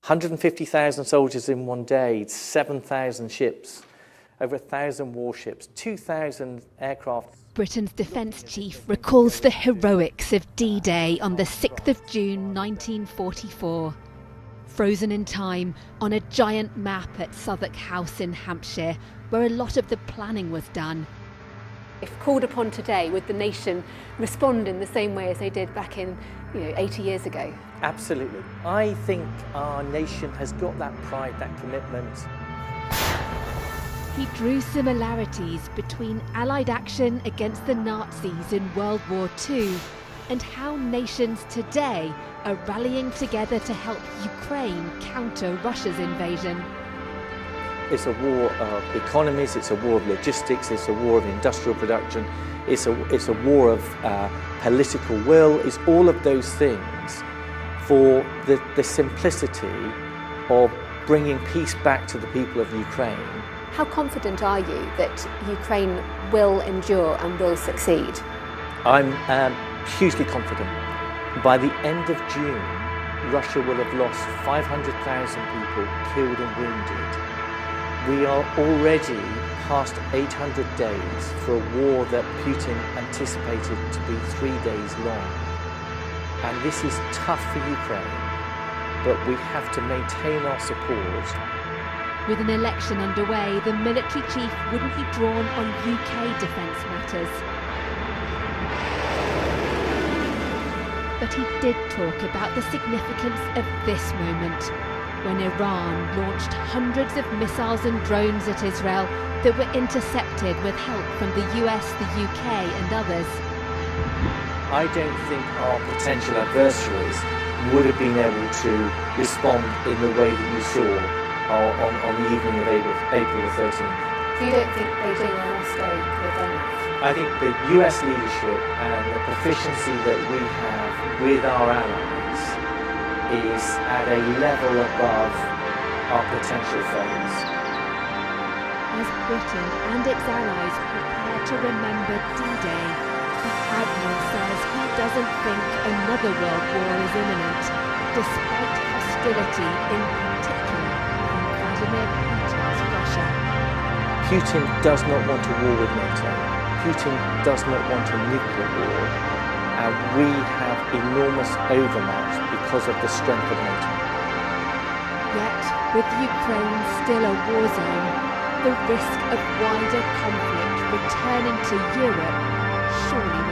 150,000 soldiers in one day, 7,000 ships, over 1,000 warships, 2,000 aircraft. Britain's defence chief recalls the heroics of D-Day on the 6th of June 1944. Frozen in time on a giant map at Southwark House in Hampshire, where a lot of the planning was done. If called upon today, would the nation respond in the same way as they did back in 80 years ago? Absolutely. I think our nation has got that pride, that commitment. He drew similarities between Allied action against the Nazis in World War II and how nations today are rallying together to help Ukraine counter Russia's invasion. It's a war of economies, it's a war of logistics, it's a war of industrial production, it's a war of political will, it's all of those things for the simplicity of bringing peace back to the people of Ukraine. How confident are you that Ukraine will endure and will succeed? I'm hugely confident. By the end of June, Russia will have lost 500,000 people killed and wounded. We are already past 800 days for a war that Putin anticipated to be 3 days long. And this is tough for Ukraine, but we have to maintain our support. With an election underway, the military chief wouldn't be drawn on UK defence matters. But he did talk about the significance of this moment, when Iran launched hundreds of missiles and drones at Israel that were intercepted with help from the US, the UK and others. I don't think our potential adversaries would have been able to respond in the way that you saw on the evening of April the 13th. So you don't think Beijing or Moscow could have done that? I think the US leadership and the proficiency that we have with our allies is at a level above our potential foes. As Britain and its allies prepare to remember D-Day, the Admiral says he doesn't think another world war is imminent, despite hostility in particular from Vladimir Putin's Russia. Putin does not want a war with NATO. Putin does not want a nuclear war. And we have enormous overmatch because of the strength of NATO. Yet, with Ukraine still a war zone, the risk of wider conflict returning to Europe surely